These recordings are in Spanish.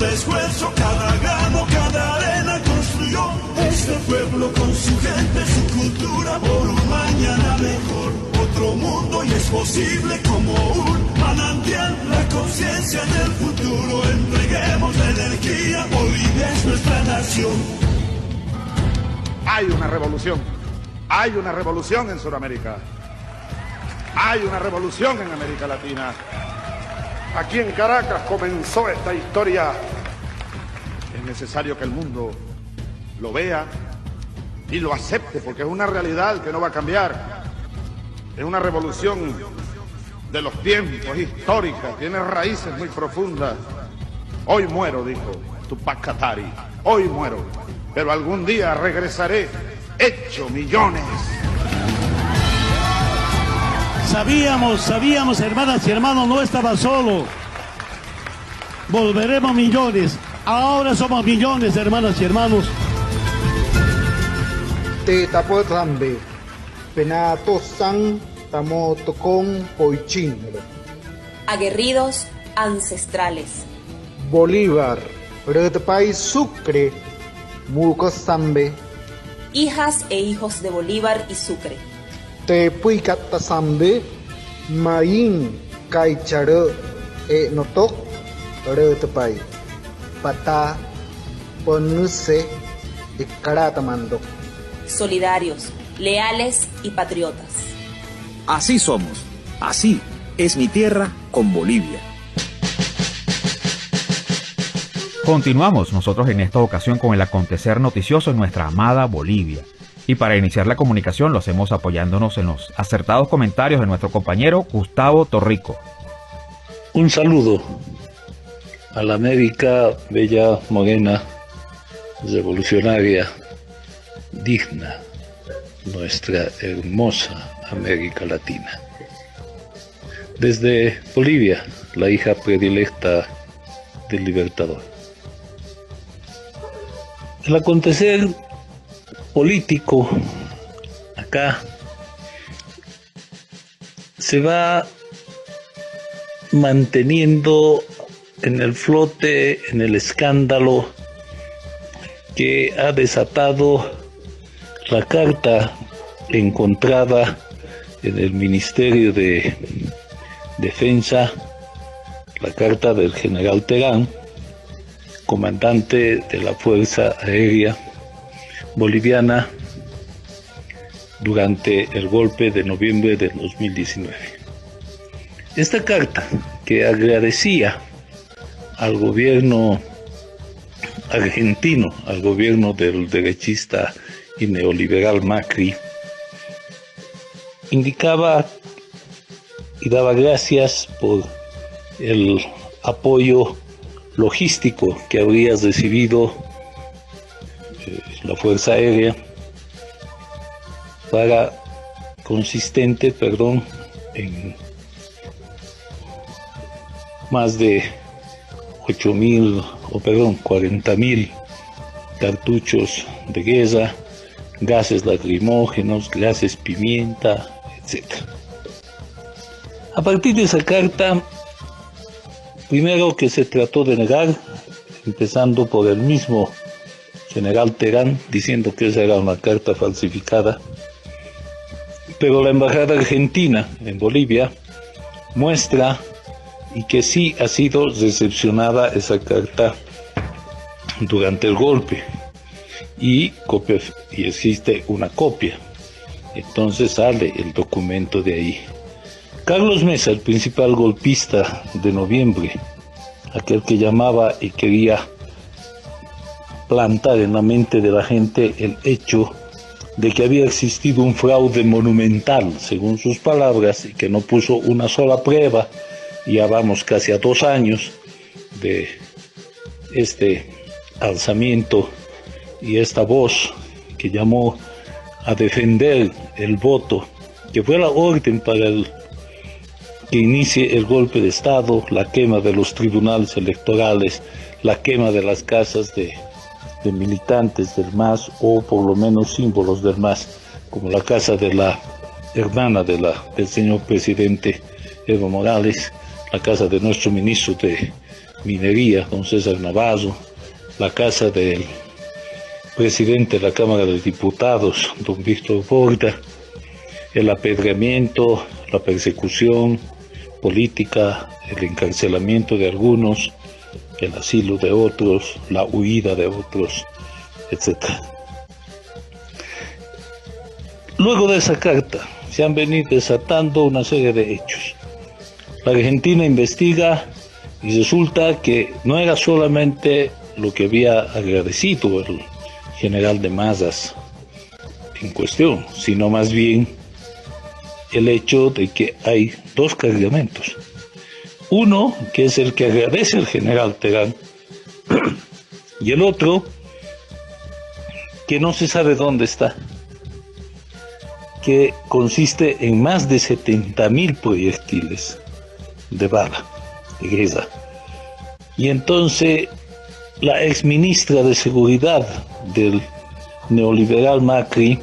de esfuerzo, cada grano, cada arena construyó este pueblo con su gente, su cultura, por un mañana mejor. Otro mundo y es posible como un manantial, la conciencia del futuro. Entreguemos la energía, Bolivia es nuestra nación. Hay una revolución en Sudamérica, hay una revolución en América Latina. Aquí en Caracas comenzó esta historia. Es necesario que el mundo lo vea y lo acepte, porque es una realidad que no va a cambiar. Es una revolución de los tiempos, histórica, tiene raíces muy profundas. Hoy muero, dijo Tupac Katari, hoy muero, pero algún día regresaré hecho millones. Sabíamos, hermanas y hermanos, no estaba solo. Volveremos millones. Ahora somos millones, hermanas y hermanos. Te tapo tambe, penato san, tamo tocón poichin. Aguerridos ancestrales. Bolívar, Redpay Sucre, Mulco Zambe. Hijas e hijos de Bolívar y Sucre. Te puicata Zambe, Maín, Caicharo, Notok, Redpay. Pata, Ponuse, y Caratamando. Solidarios, leales y patriotas. Así somos, así es mi tierra con Bolivia. Continuamos nosotros en esta ocasión con el acontecer noticioso en nuestra amada Bolivia. Y para iniciar la comunicación lo hacemos apoyándonos en los acertados comentarios de nuestro compañero Gustavo Torrico. Un saludo a la América bella, morena, revolucionaria, digna, nuestra hermosa América Latina. Desde Bolivia, la hija predilecta del Libertador. El acontecer político acá se va manteniendo en el flote, en el escándalo que ha desatado la carta encontrada en el Ministerio de Defensa, la carta del general Terán, comandante de la Fuerza Aérea Boliviana durante el golpe de noviembre de 2019. Esta carta, que agradecía al gobierno argentino, al gobierno del derechista y neoliberal Macri, indicaba y daba gracias por el apoyo logístico que habría recibido la Fuerza Aérea consistente en más de 40.000 cartuchos de guerra, gases lacrimógenos, gases pimienta, etc. A partir de esa carta, primero que se trató de negar, empezando por el mismo general Terán, diciendo que esa era una carta falsificada, pero la embajada argentina en Bolivia muestra y que sí ha sido recepcionada esa carta durante el golpe y existe una copia. Entonces sale el documento de ahí. Carlos Mesa, el principal golpista de noviembre, aquel que llamaba y quería plantar en la mente de la gente el hecho de que había existido un fraude monumental, según sus palabras, y que no puso una sola prueba. Ya vamos casi a 2 años de este alzamiento y esta voz que llamó a defender el voto, que fue la orden para que inicie el golpe de Estado, la quema de los tribunales electorales, la quema de las casas de militantes del MAS, o por lo menos símbolos del MAS, como la casa de la hermana del señor presidente Evo Morales, la casa de nuestro ministro de Minería, don César Navazo, la casa del presidente de la Cámara de Diputados, don Víctor Borda, el apedreamiento, la persecución política, el encarcelamiento de algunos, el asilo de otros, la huida de otros, etc. Luego de esa carta se han venido desatando una serie de hechos. La Argentina investiga y resulta que no era solamente lo que había agradecido el general de Mazas en cuestión, sino más bien el hecho de que hay dos cargamentos. Uno, que es el que agradece el general Terán, y el otro, que no se sabe dónde está, que consiste en más de 70.000 proyectiles de bala, de guerra. Y entonces la exministra de Seguridad del neoliberal Macri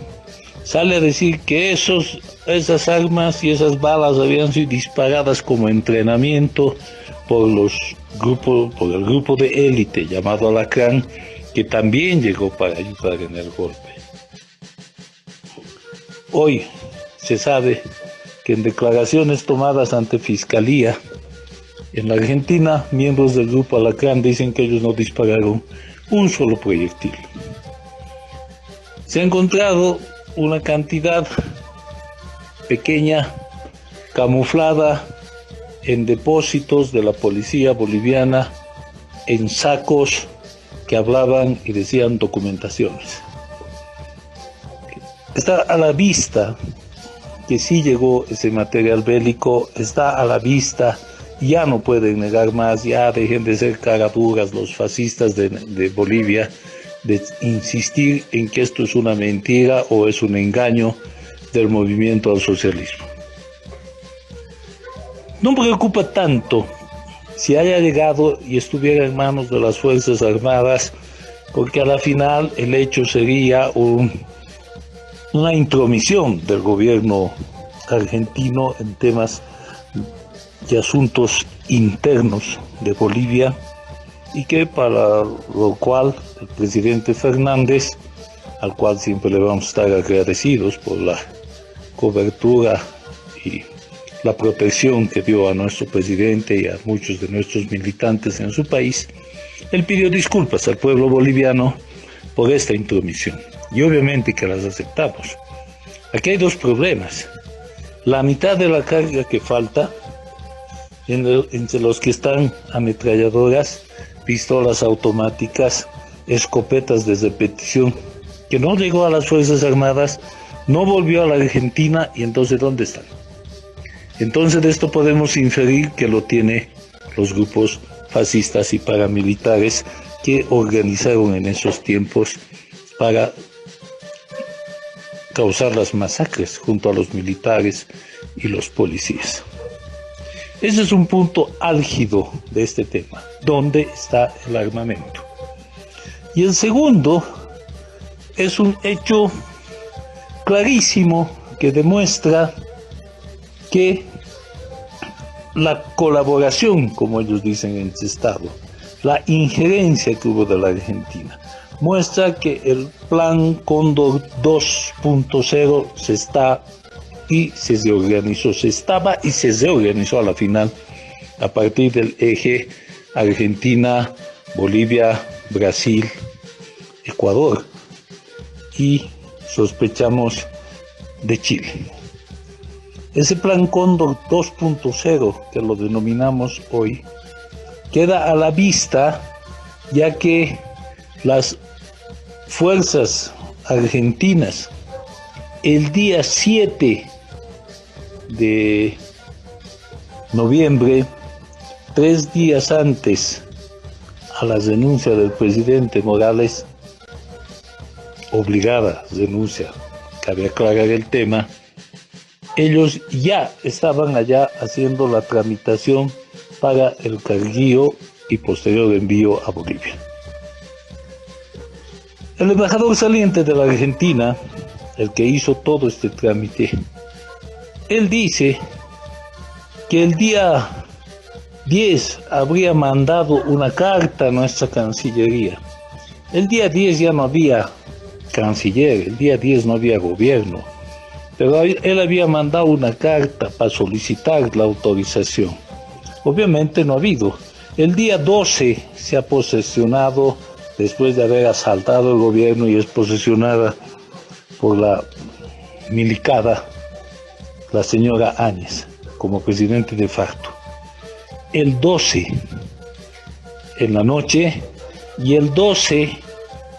sale a decir que esas armas y esas balas habían sido disparadas como entrenamiento por el grupo de élite llamado Alacrán, que también llegó para ayudar en el golpe. Hoy se sabe que en declaraciones tomadas ante Fiscalía en la Argentina, miembros del grupo Alacrán dicen que ellos no dispararon un solo proyectil. Se ha encontrado una cantidad pequeña, camuflada en depósitos de la policía boliviana, en sacos que hablaban y decían documentaciones. Está a la vista que sí llegó ese material bélico, está a la vista, ya no pueden negar más, ya dejen de ser caraduras los fascistas de Bolivia, de insistir en que esto es una mentira o es un engaño del movimiento al socialismo. No me preocupa tanto si haya llegado y estuviera en manos de las Fuerzas Armadas, porque a la final el hecho sería una intromisión del gobierno argentino en temas y asuntos internos de Bolivia, y que para lo cual el presidente Fernández, al cual siempre le vamos a estar agradecidos por la cobertura y la protección que dio a nuestro presidente y a muchos de nuestros militantes en su país, él pidió disculpas al pueblo boliviano por esta intromisión, y obviamente que las aceptamos. Aquí hay dos problemas: la mitad de la carga que falta, entre los que están ametralladoras, pistolas automáticas, escopetas de repetición, que no llegó a las Fuerzas Armadas, no volvió a la Argentina, y entonces ¿dónde están? Entonces de esto podemos inferir que lo tiene los grupos fascistas y paramilitares que organizaron en esos tiempos para causar las masacres junto a los militares y los policías. Ese es un punto álgido de este tema. ¿Dónde está el armamento? Y el segundo es un hecho clarísimo que demuestra que la colaboración, como ellos dicen en este estado, la injerencia que hubo de la Argentina, muestra que el plan Cóndor 2.0 se estaba y se reorganizó a la final a partir del eje Argentina, Bolivia, Brasil, Ecuador, y sospechamos de Chile. Ese plan Cóndor 2.0, que lo denominamos hoy, queda a la vista, ya que las fuerzas argentinas el día 7 de noviembre, 3 días antes a la renuncia del presidente Morales, obligada renuncia, cabe aclarar el tema, ellos ya estaban allá haciendo la tramitación para el carguío y posterior envío a Bolivia. El embajador saliente de la Argentina, el que hizo todo este trámite, él dice que el día 10 habría mandado una carta a nuestra Cancillería. El día 10 ya no había canciller, el día 10 no había gobierno, pero él había mandado una carta para solicitar la autorización. Obviamente no ha habido. El día 12 se ha posesionado, después de haber asaltado el gobierno y es posesionada por la milicada, la señora Áñez, como presidente de facto. El 12 en la noche y el 12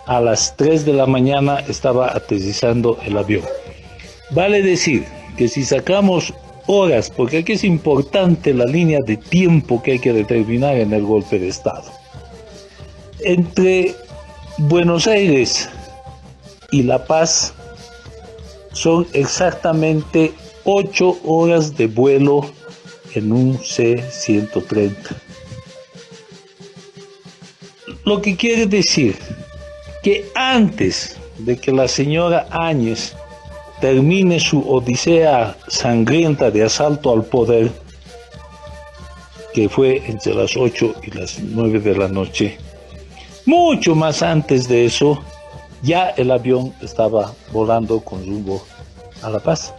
a las 3 de la mañana estaba aterrizando el avión. Vale decir que si sacamos horas, porque aquí es importante la línea de tiempo que hay que determinar en el golpe de Estado. Entre Buenos Aires y La Paz son exactamente 8 horas de vuelo en un C-130. Lo que quiere decir que antes de que la señora Áñez termine su odisea sangrienta de asalto al poder, que fue entre las 8 y las 9 de la noche, mucho más antes de eso, ya el avión estaba volando con rumbo a La Paz.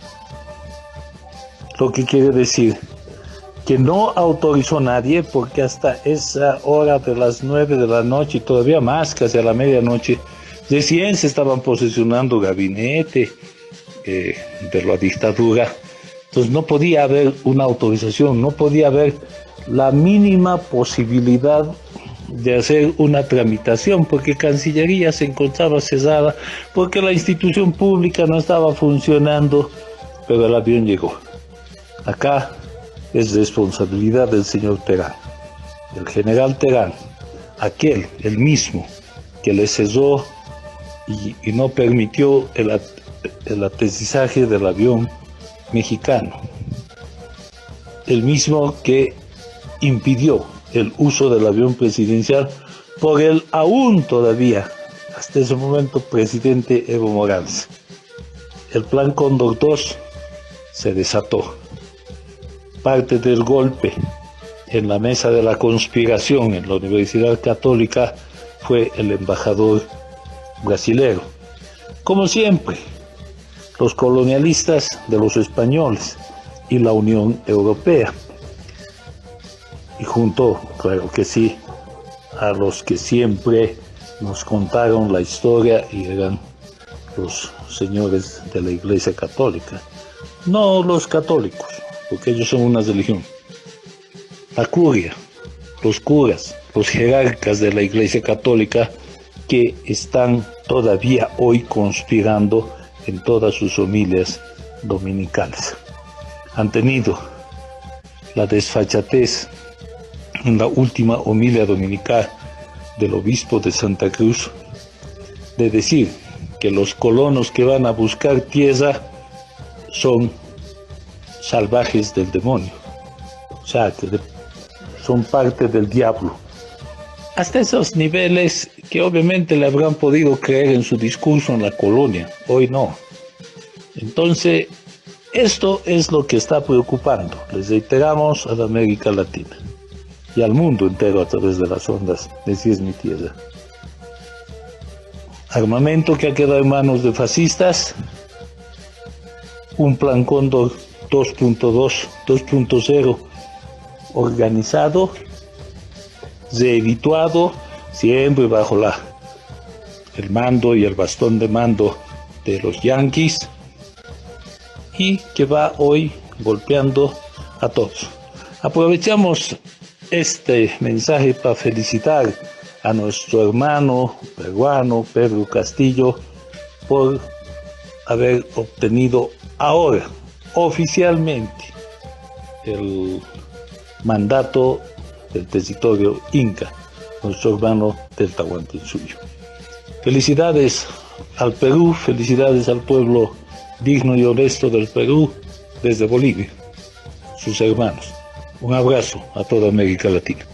Lo que quiere decir que no autorizó nadie, porque hasta esa hora de las 9 de la noche y todavía más, casi a la medianoche, recién se estaban posesionando gabinete de la dictadura. Entonces no podía haber una autorización, no podía haber la mínima posibilidad de hacer una tramitación, porque Cancillería se encontraba cerrada, porque la institución pública no estaba funcionando, pero el avión llegó. Acá es responsabilidad del señor Terán, del general Terán, el mismo que le cerró y no permitió el aterrizaje del avión mexicano, el mismo que impidió el uso del avión presidencial por el aún todavía, hasta ese momento, presidente Evo Morales. El Plan Cóndor II se desató. Parte del golpe en la mesa de la conspiración en la Universidad Católica fue el embajador brasilero. Como siempre, los colonialistas de los españoles y la Unión Europea. Y junto, claro que sí, a los que siempre nos contaron la historia y eran los señores de la Iglesia Católica. No los católicos, porque ellos son una religión. La curia, los curas, los jerarcas de la Iglesia Católica que están todavía hoy conspirando en todas sus homilias dominicales. Han tenido la desfachatez en la última homilia dominical del obispo de Santa Cruz de decir que los colonos que van a buscar tierra son salvajes del demonio, o sea, que son parte del diablo. Hasta esos niveles que obviamente le habrán podido creer en su discurso en la colonia, hoy no. Entonces, esto es lo que está preocupando, les reiteramos, a la América Latina y al mundo entero a través de las ondas de Si es mi tierra. Armamento que ha quedado en manos de fascistas, un Plan Cóndor 2.2, 2.0 organizado, reedituado, siempre bajo el mando y el bastón de mando de los yanquis, y que va hoy golpeando a todos. Aprovechamos este mensaje para felicitar a nuestro hermano peruano Pedro Castillo por haber obtenido ahora oficialmente el mandato del territorio inca, nuestro hermano del Tahuantinsuyo. Felicidades al Perú, felicidades al pueblo digno y honesto del Perú desde Bolivia, sus hermanos. Un abrazo a toda América Latina.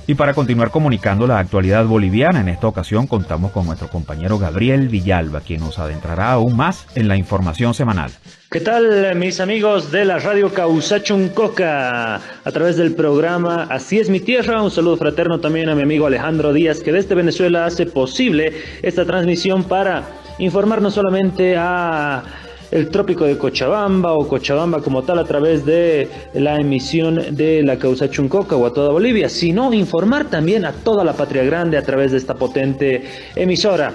Y para continuar comunicando la actualidad boliviana, en esta ocasión contamos con nuestro compañero Gabriel Villalba, quien nos adentrará aún más en la información semanal. ¿Qué tal, mis amigos de la radio Causachuncoca? A través del programa Así es mi tierra, un saludo fraterno también a mi amigo Alejandro Díaz, que desde Venezuela hace posible esta transmisión para informar no solamente a el trópico de Cochabamba o Cochabamba como tal a través de la emisión de la Causachuncoca o a toda Bolivia, sino informar también a toda la patria grande a través de esta potente emisora.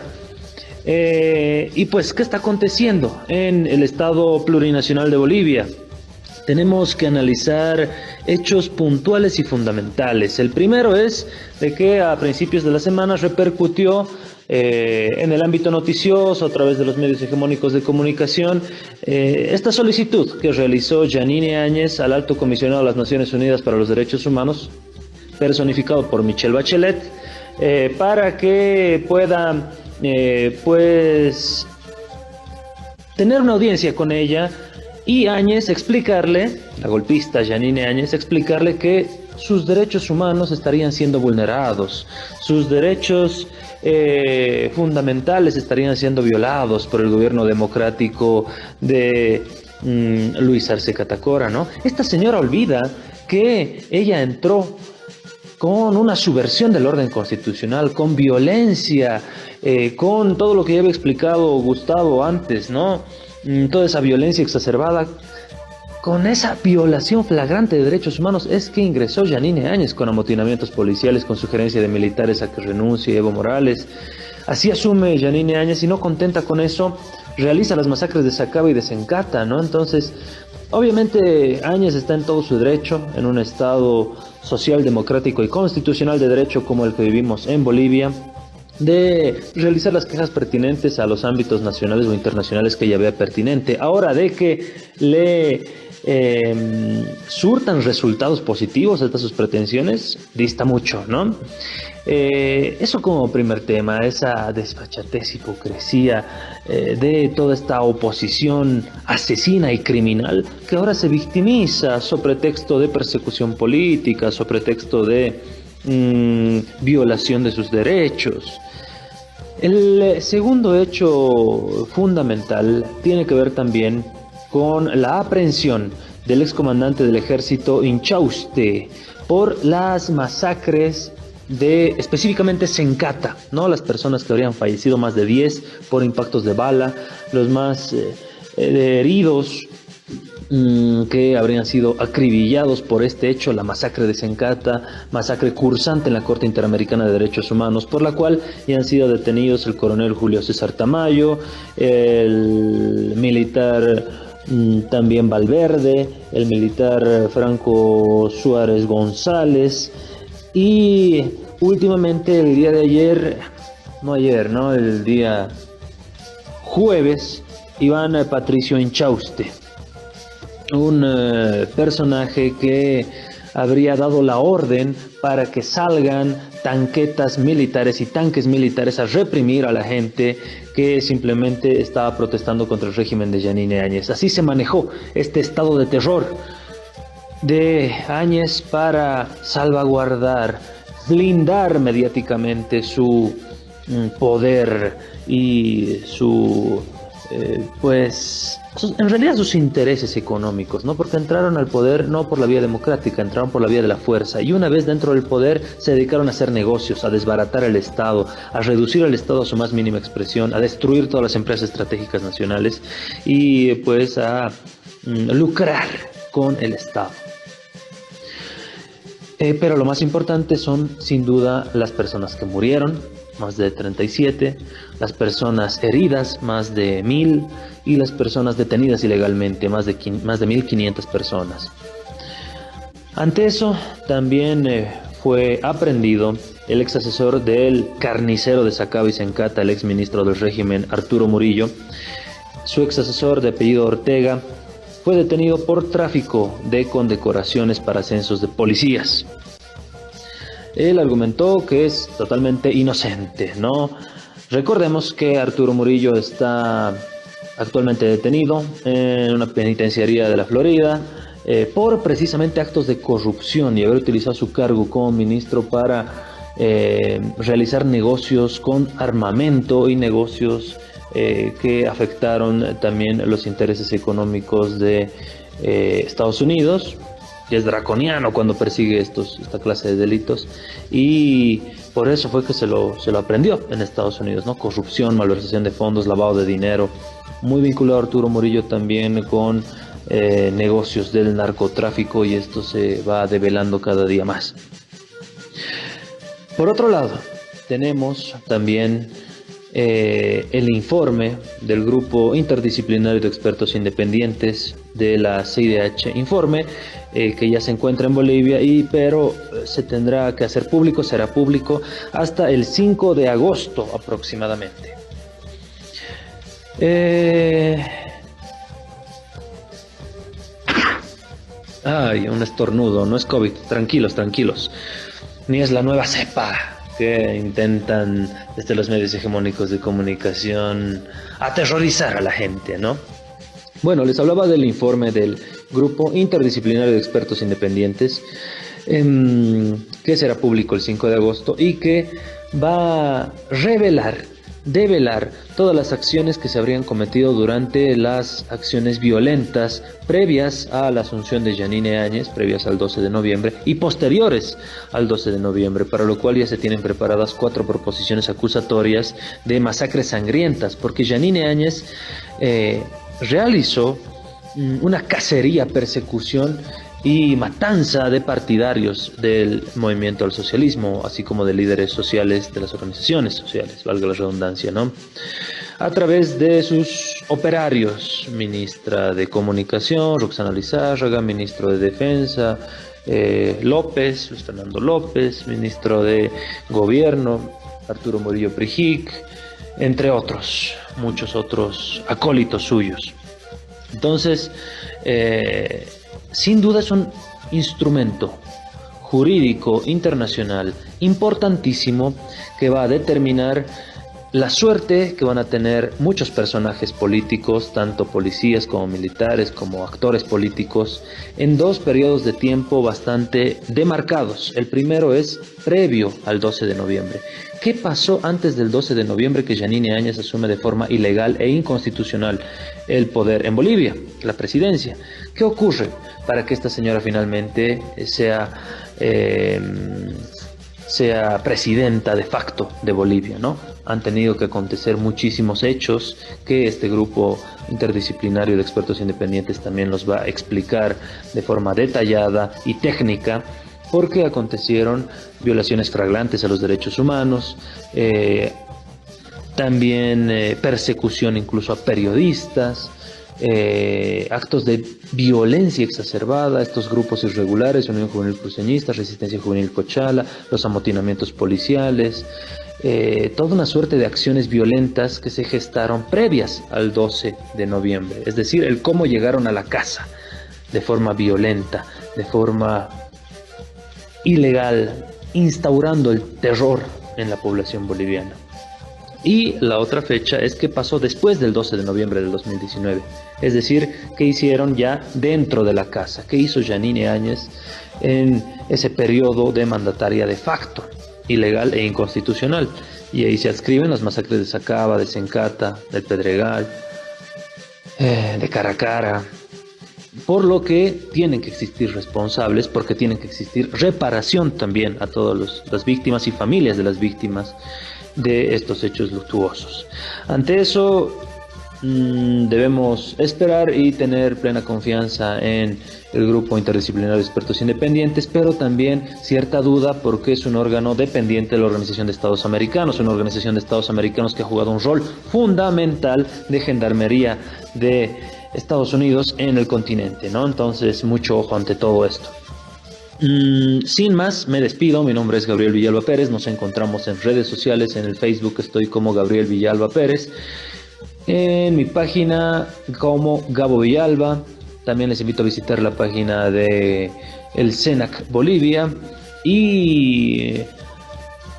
Y pues, ¿qué está aconteciendo en el Estado Plurinacional de Bolivia? Tenemos que analizar hechos puntuales y fundamentales. El primero es de que a principios de la semana repercutió en el ámbito noticioso a través de los medios hegemónicos de comunicación esta solicitud que realizó Yanine Áñez al Alto Comisionado de las Naciones Unidas para los Derechos Humanos, personificado por Michelle Bachelet, para que pueda pues tener una audiencia con ella y Áñez explicarle, la golpista Yanine Áñez, explicarle que sus derechos humanos estarían siendo vulnerados, sus derechos fundamentales estarían siendo violados por el gobierno democrático de Luis Arce Catacora, ¿no? Esta señora olvida que ella entró con una subversión del orden constitucional, con violencia, con todo lo que ya había explicado Gustavo antes, ¿no? Toda esa violencia exacerbada, con esa violación flagrante de derechos humanos es que ingresó Yanine Áñez con amotinamientos policiales, con sugerencia de militares a que renuncie Evo Morales. Así asume Yanine Áñez y no contenta con eso, realiza las masacres de Sacaba y de Sencata, ¿no? Entonces, obviamente Áñez está en todo su derecho, en un estado social, democrático y constitucional de derecho como el que vivimos en Bolivia, de realizar las quejas pertinentes a los ámbitos nacionales o internacionales que ella vea pertinente. Ahora, de que le surtan resultados positivos a estas sus pretensiones, dista mucho, ¿no? Eso como primer tema, esa desfachatez, hipocresía de toda esta oposición asesina y criminal que ahora se victimiza sobre pretexto de persecución política, sobre pretexto de violación de sus derechos. El segundo hecho fundamental tiene que ver también con la aprehensión del excomandante del ejército Inchauste por las masacres de específicamente Sencata, ¿no? Las personas que habrían fallecido, más de 10 por impactos de bala, los más heridos que habrían sido acribillados por este hecho, la masacre de Sencata, masacre cursante en la Corte Interamericana de Derechos Humanos, por la cual ya han sido detenidos el coronel Julio César Tamayo, el militar también Valverde, el militar Franco Suárez González y últimamente el día de ayer, el día jueves, Iván Patricio Inchauste, un personaje que habría dado la orden para que salgan tanquetas militares y tanques militares a reprimir a la gente que simplemente estaba protestando contra el régimen de Yanine Áñez. Así se manejó este estado de terror de Áñez para salvaguardar, blindar mediáticamente su poder y su en realidad sus intereses económicos, ¿no? Porque entraron al poder no por la vía democrática, entraron por la vía de la fuerza, y una vez dentro del poder se dedicaron a hacer negocios, a desbaratar el Estado, a reducir al Estado a su más mínima expresión, a destruir todas las empresas estratégicas nacionales y pues a lucrar con el Estado. Pero lo más importante son sin duda las personas que murieron, más de 37, las personas heridas, más de 1000, y las personas detenidas ilegalmente, más de 1500 personas. Ante eso, también fue aprehendido el ex asesor del carnicero de Sacaba y Sencata, el ex ministro del régimen Arturo Murillo. Su ex asesor, de apellido Ortega, fue detenido por tráfico de condecoraciones para ascensos de policías. Él argumentó que es totalmente inocente, ¿no? Recordemos que Arturo Murillo está actualmente detenido en una penitenciaría de la Florida, por precisamente actos de corrupción y haber utilizado su cargo como ministro para realizar negocios con armamento y negocios que afectaron también los intereses económicos de Estados Unidos, que es draconiano cuando persigue esta clase de delitos, y por eso fue que se lo aprendió en Estados Unidos, ¿no? Corrupción, malversación de fondos, lavado de dinero, muy vinculado Arturo Murillo también con negocios del narcotráfico, y esto se va develando cada día más. Por otro lado, tenemos también el informe del Grupo Interdisciplinario de Expertos Independientes de la CIDH, informe que ya se encuentra en Bolivia, pero se tendrá que hacer público, será público hasta el 5 de agosto aproximadamente. Ay, un estornudo, no es COVID, tranquilos, tranquilos. Ni es la nueva cepa que intentan desde los medios hegemónicos de comunicación aterrorizar a la gente, ¿no? Bueno, les hablaba del informe del Grupo Interdisciplinario de Expertos Independientes, que será público el 5 de agosto y que va a develar todas las acciones que se habrían cometido durante las acciones violentas previas a la asunción de Yanine Áñez, previas al 12 de noviembre y posteriores al 12 de noviembre, para lo cual ya se tienen preparadas 4 proposiciones acusatorias de masacres sangrientas, porque Yanine Áñez realizó una cacería, persecución y matanza de partidarios del movimiento al socialismo, así como de líderes sociales de las organizaciones sociales, valga la redundancia, ¿no? A través de sus operarios, ministra de Comunicación, Roxana Lizárraga, ministro de Defensa, Luis Fernando López, ministro de Gobierno, Arturo Murillo Prijic, entre otros, muchos otros acólitos suyos. Entonces, sin duda es un instrumento jurídico internacional importantísimo que va a determinar la suerte que van a tener muchos personajes políticos, tanto policías como militares, como actores políticos, en 2 periodos de tiempo bastante demarcados. El primero es previo al 12 de noviembre. ¿Qué pasó antes del 12 de noviembre que Yanine Áñez asume de forma ilegal e inconstitucional el poder en Bolivia, la presidencia? ¿Qué ocurre para que esta señora finalmente sea presidenta de facto de Bolivia, ¿no? Han tenido que acontecer muchísimos hechos que este grupo interdisciplinario de expertos independientes también los va a explicar de forma detallada y técnica, porque acontecieron violaciones flagrantes a los derechos humanos, también persecución incluso a periodistas, actos de violencia exacerbada, estos grupos irregulares, Unión Juvenil Cruceñista, Resistencia Juvenil Cochala, los amotinamientos policiales, toda una suerte de acciones violentas que se gestaron previas al 12 de noviembre, es decir, el cómo llegaron a la casa de forma violenta, de forma ilegal, instaurando el terror en la población boliviana. Y la otra fecha es que pasó después del 12 de noviembre del 2019, es decir, que hicieron ya dentro de la casa, que hizo Yanine Áñez en ese periodo de mandataria de facto, ilegal e inconstitucional. Y ahí se adscriben las masacres de Sacaba, de Sencata, del Pedregal, de Caracara, por lo que tienen que existir responsables, porque tienen que existir reparación también a todas las víctimas y familias de las víctimas de estos hechos luctuosos. Ante eso debemos esperar y tener plena confianza en el Grupo Interdisciplinario de Expertos Independientes, pero también cierta duda porque es un órgano dependiente de la Organización de Estados Americanos, una organización de Estados Americanos que ha jugado un rol fundamental de gendarmería de Estados Unidos en el continente, ¿no? Entonces, mucho ojo ante todo esto. Sin más, me despido. Mi nombre es Gabriel Villalba Pérez. Nos encontramos en redes sociales. En el Facebook estoy como Gabriel Villalba Pérez. En mi página como Gabo Villalba. También les invito a visitar la página de el CENAC Bolivia. Y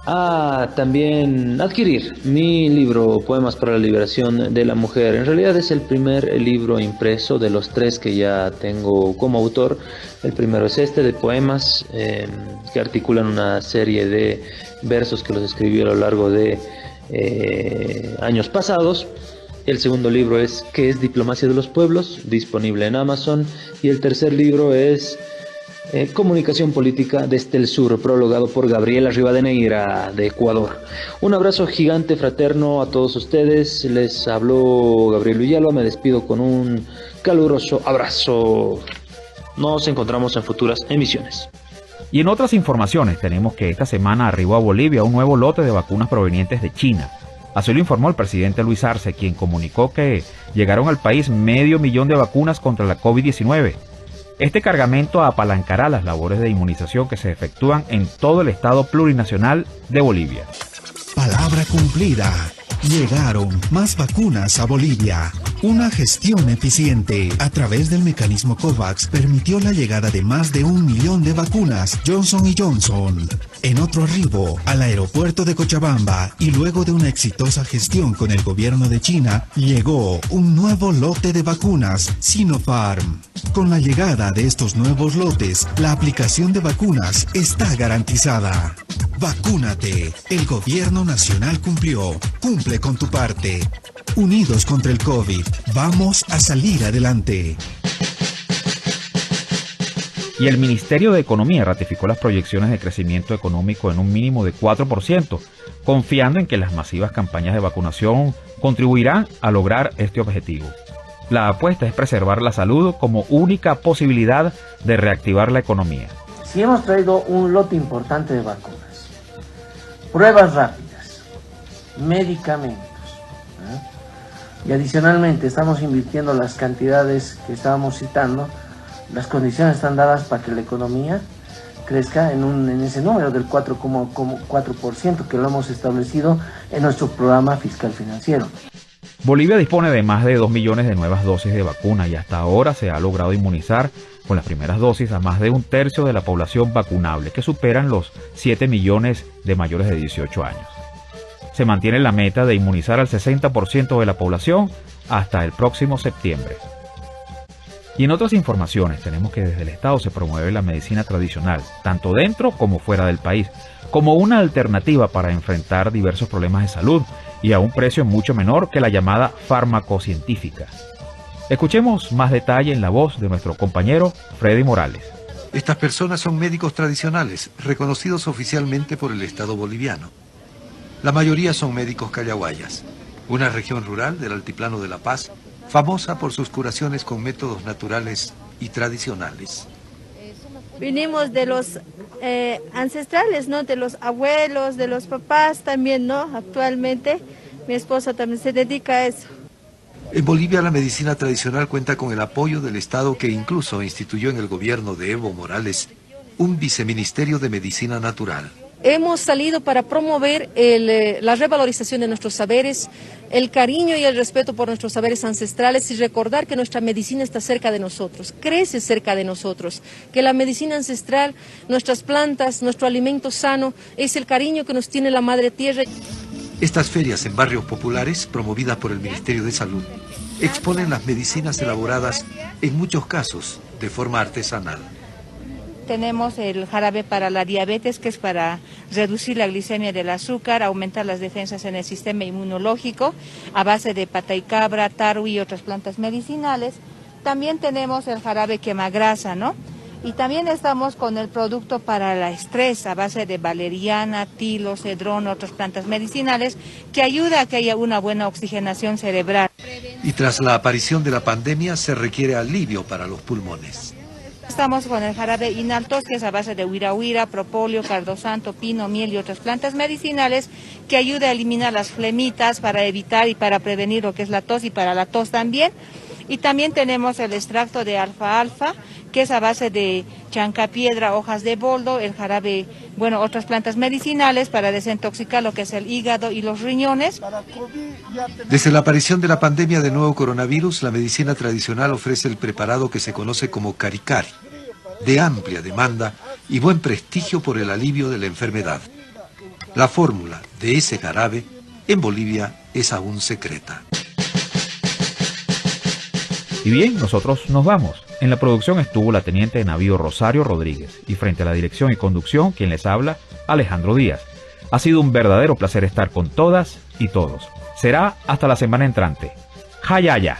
a también adquirir mi libro Poemas para la Liberación de la Mujer. En realidad es el primer libro impreso de los 3 que ya tengo como autor. El primero es este de poemas que articulan una serie de versos que los escribí a lo largo de años pasados. El segundo libro es ¿Qué es Diplomacia de los Pueblos?, disponible en Amazon. Y el tercer libro es Comunicación Política desde el Sur, prologado por Gabriela Rivadeneira de Ecuador. Un abrazo gigante, fraterno a todos ustedes. Les habló Gabriel Villalba. Me despido con un caluroso abrazo. Nos encontramos en futuras emisiones. Y en otras informaciones tenemos que esta semana arribó a Bolivia un nuevo lote de vacunas provenientes de China. Así lo informó el presidente Luis Arce, quien comunicó que llegaron al país 500.000 de vacunas contra la COVID-19. Este cargamento apalancará las labores de inmunización que se efectúan en todo el estado plurinacional de Bolivia. Palabra cumplida. Llegaron más vacunas a Bolivia. Una gestión eficiente a través del mecanismo COVAX permitió la llegada de más de 1 millón de vacunas Johnson & Johnson. En otro arribo al aeropuerto de Cochabamba y luego de una exitosa gestión con el gobierno de China, llegó un nuevo lote de vacunas Sinopharm. Con la llegada de estos nuevos lotes, la aplicación de vacunas está garantizada. Vacúnate. El gobierno nacional cumplió. Cumple con tu parte. Unidos contra el COVID. Vamos a salir adelante. Y el Ministerio de Economía ratificó las proyecciones de crecimiento económico en un mínimo de 4%, confiando en que las masivas campañas de vacunación contribuirán a lograr este objetivo. La apuesta es preservar la salud como única posibilidad de reactivar la economía. Si hemos traído un lote importante de vacunas, pruebas rápidas, medicamentos, y adicionalmente estamos invirtiendo las cantidades que estábamos citando, las condiciones están dadas para que la economía crezca en ese número del 4,4% que lo hemos establecido en nuestro programa fiscal financiero. Bolivia dispone de más de 2 millones de nuevas dosis de vacuna y hasta ahora se ha logrado inmunizar con las primeras dosis a más de 1/3 de la población vacunable, que superan los 7 millones de mayores de 18 años. Se mantiene la meta de inmunizar al 60% de la población hasta el próximo septiembre. Y en otras informaciones tenemos que desde el Estado se promueve la medicina tradicional, tanto dentro como fuera del país, como una alternativa para enfrentar diversos problemas de salud y a un precio mucho menor que la llamada farmacocientífica. Escuchemos más detalle en la voz de nuestro compañero Freddy Morales. Estas personas son médicos tradicionales, reconocidos oficialmente por el Estado boliviano. La mayoría son médicos callahuayas, una región rural del Altiplano de La Paz, famosa por sus curaciones con métodos naturales y tradicionales. Vinimos de los ancestrales, ¿no? De los abuelos, de los papás también, ¿no? Actualmente mi esposa también se dedica a eso. En Bolivia la medicina tradicional cuenta con el apoyo del Estado, que incluso instituyó en el gobierno de Evo Morales un viceministerio de medicina natural. Hemos salido para promover la revalorización de nuestros saberes, el cariño y el respeto por nuestros saberes ancestrales y recordar que nuestra medicina está cerca de nosotros, crece cerca de nosotros, que la medicina ancestral, nuestras plantas, nuestro alimento sano, es el cariño que nos tiene la Madre Tierra. Estas ferias en barrios populares, promovidas por el Ministerio de Salud, exponen las medicinas elaboradas, en muchos casos, de forma artesanal. Tenemos el jarabe para la diabetes, que es para reducir la glicemia del azúcar, aumentar las defensas en el sistema inmunológico, a base de pata y cabra, taru y otras plantas medicinales. También tenemos el jarabe quemagrasa, ¿no? Y también estamos con el producto para el estrés, a base de valeriana, tilo, cedrón, otras plantas medicinales, que ayuda a que haya una buena oxigenación cerebral. Y tras la aparición de la pandemia, se requiere alivio para los pulmones. Estamos con el jarabe inaltos, que es a base de huira, propóleo, cardosanto, pino, miel y otras plantas medicinales, que ayuda a eliminar las flemitas para evitar y para prevenir lo que es la tos y para la tos también. Y también tenemos el extracto de alfalfa, que es a base de chancapiedra, hojas de boldo, el jarabe, bueno, otras plantas medicinales para desintoxicar lo que es el hígado y los riñones. Desde la aparición de la pandemia del nuevo coronavirus, la medicina tradicional ofrece el preparado que se conoce como caricari, de amplia demanda y buen prestigio por el alivio de la enfermedad. La fórmula de ese jarabe en Bolivia es aún secreta. Y bien, nosotros nos vamos. En la producción estuvo la teniente de navío Rosario Rodríguez y frente a la dirección y conducción, quien les habla, Alejandro Díaz. Ha sido un verdadero placer estar con todas y todos. Será hasta la semana entrante. Jayaya.